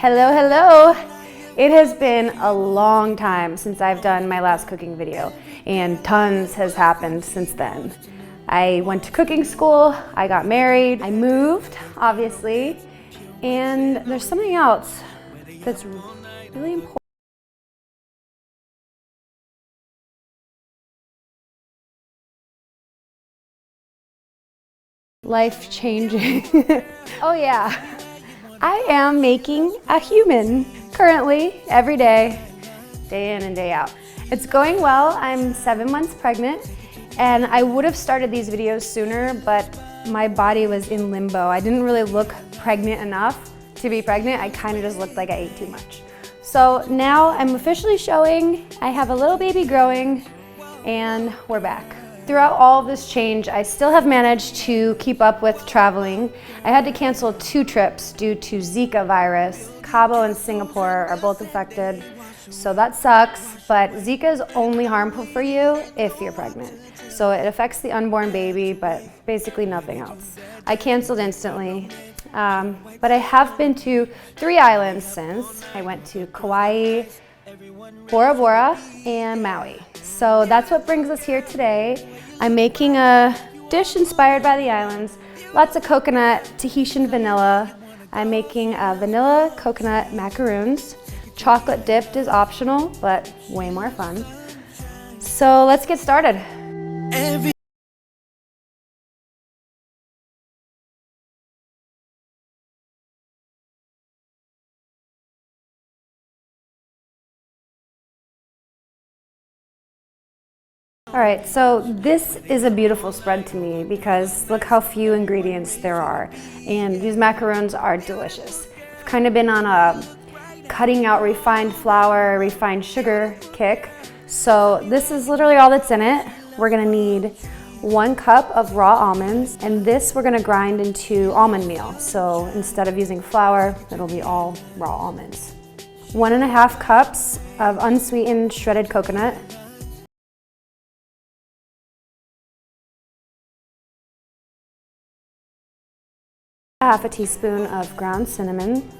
Hello, hello! It has been a long time since I've done my last cooking video, and tons has happened since then. I went to cooking school, I got married, I moved, obviously, and there's something else that's really important. Life-changing. Oh yeah. I am making a human currently, every day in and day out. It's going well. I'm 7 months pregnant, and I would have started these videos sooner, but my body was in limbo. I didn't really look pregnant enough to be pregnant. I kind of just looked like I ate too much. So now I'm officially showing. I have a little baby growing, and we're back. Throughout all of this change, I still have managed to keep up with traveling. I had to cancel 2 trips due to Zika virus. Cabo and Singapore are both affected, so that sucks, but Zika is only harmful for you if you're pregnant. So it affects the unborn baby, but basically nothing else. I canceled instantly, but I have been to 3 islands since. I went to Kauai, Bora Bora, and Maui. So that's what brings us here today. I'm making a dish inspired by the islands. Lots of coconut, Tahitian vanilla. I'm making vanilla coconut macaroons. Chocolate dipped is optional, but way more fun. So let's get started. All right, so this is a beautiful spread to me because look how few ingredients there are. And these macaroons are delicious. I've kind of been on a cutting out refined flour, refined sugar kick. So this is literally all that's in it. We're gonna need 1 cup of raw almonds, and this we're gonna grind into almond meal. So instead of using flour, it'll be all raw almonds. 1.5 cups of unsweetened shredded coconut. Half a teaspoon of ground cinnamon.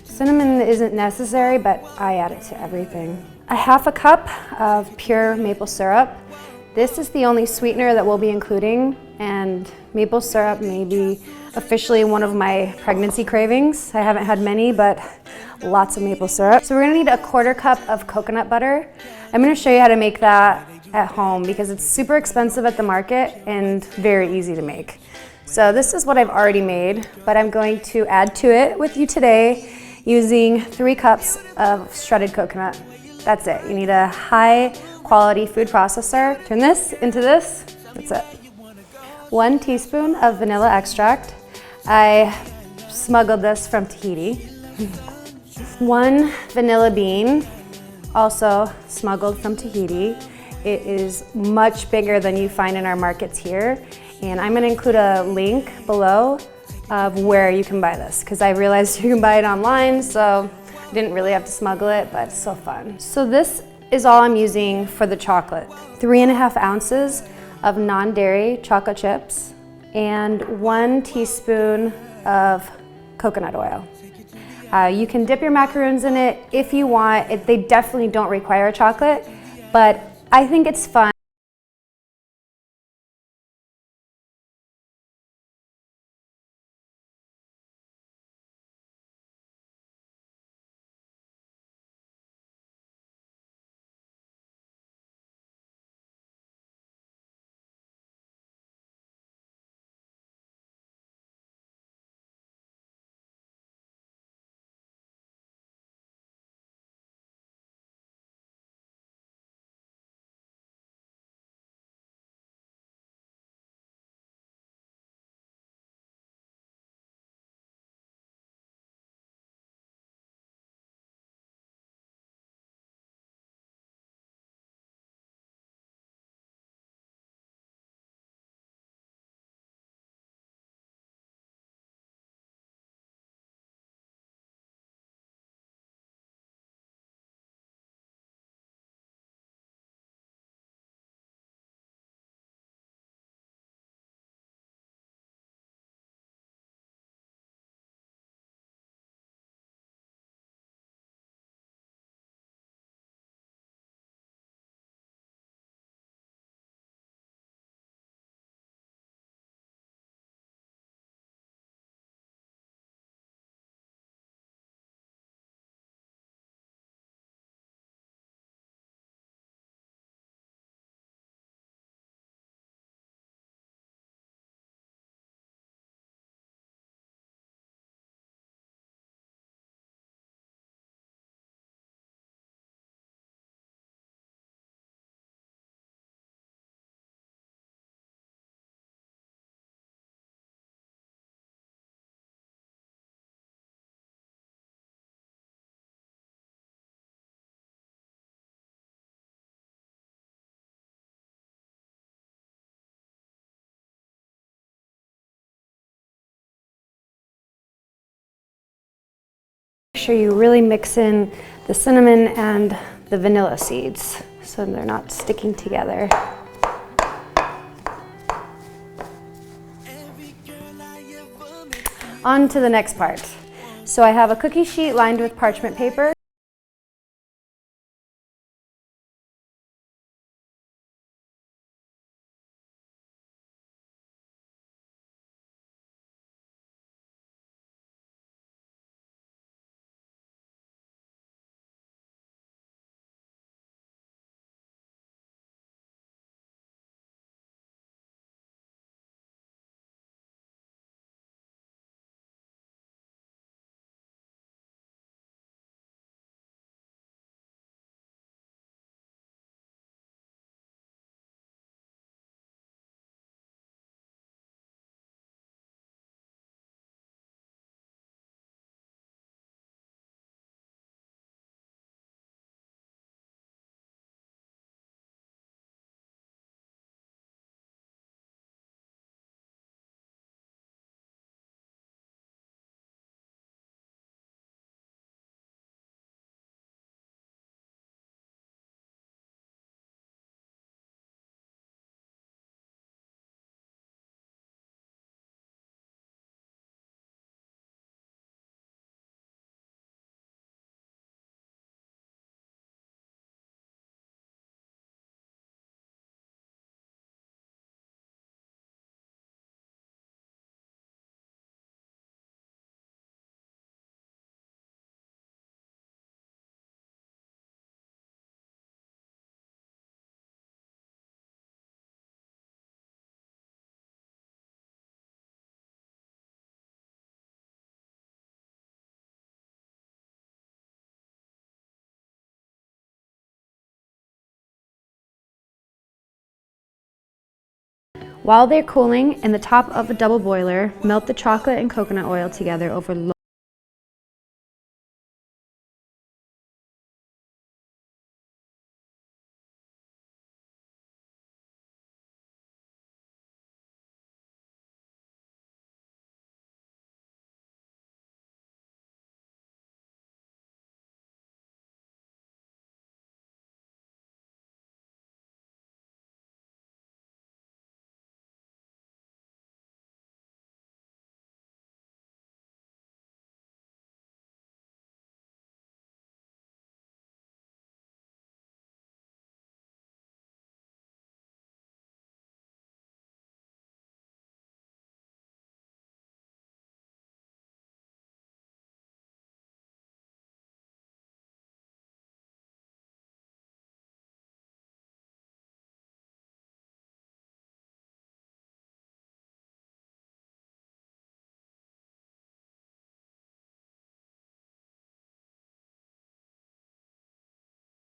Cinnamon isn't necessary, but I add it to everything. 1/2 cup of pure maple syrup. This is the only sweetener that we'll be including, and maple syrup may be officially one of my pregnancy cravings. I haven't had many, but lots of maple syrup. So we're gonna need 1/4 cup of coconut butter. I'm gonna show you how to make that at home because it's super expensive at the market and very easy to make. So this is what I've already made, but I'm going to add to it with you today using 3 cups of shredded coconut. That's it. You need a high quality food processor. Turn this into this. That's it. 1 teaspoon of vanilla extract. I smuggled this from Tahiti. 1 vanilla bean, also smuggled from Tahiti. It is much bigger than you find in our markets here. And I'm gonna include a link below of where you can buy this because I realized you can buy it online, so I didn't really have to smuggle it, but it's so fun. So this is all I'm using for the chocolate. 3.5 ounces of non-dairy chocolate chips and 1 teaspoon of coconut oil. You can dip your macaroons in it if you want. They definitely don't require chocolate, but I think it's fun. sure you really mix in the cinnamon and the vanilla seeds so they're not sticking together. On to the next part. So I have a cookie sheet lined with parchment paper. While they're cooling, in the top of a double boiler, melt the chocolate and coconut oil together over low.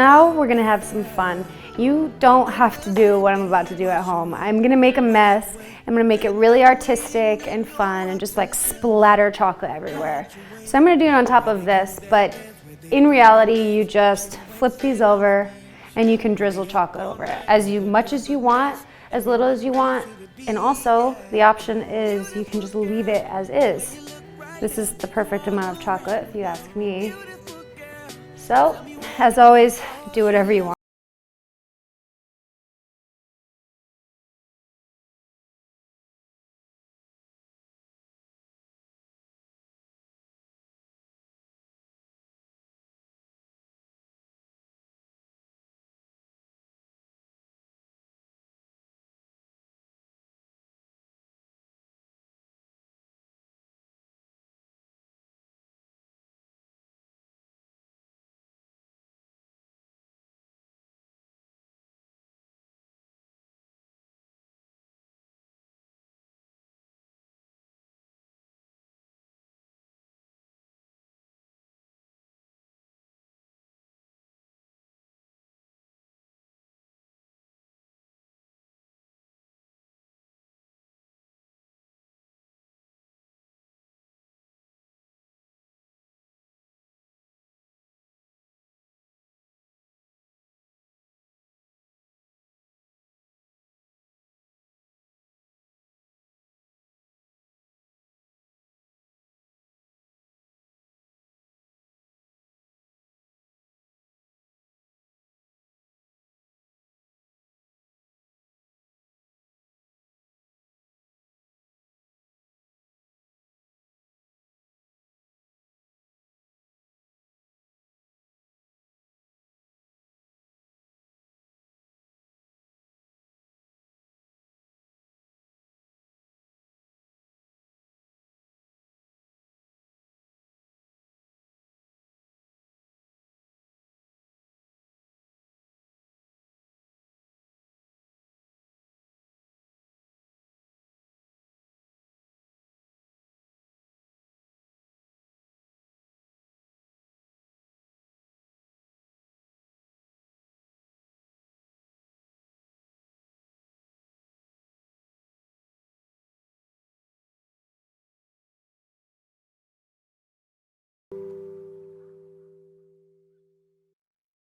Now we're gonna have some fun. You don't have to do what I'm about to do at home. I'm gonna make a mess. I'm gonna make it really artistic and fun and just like splatter chocolate everywhere. So I'm gonna do it on top of this, but in reality, you just flip these over and you can drizzle chocolate over it as much as you want, as little as you want. And also the option is you can just leave it as is. This is the perfect amount of chocolate if you ask me. So, as always, do whatever you want.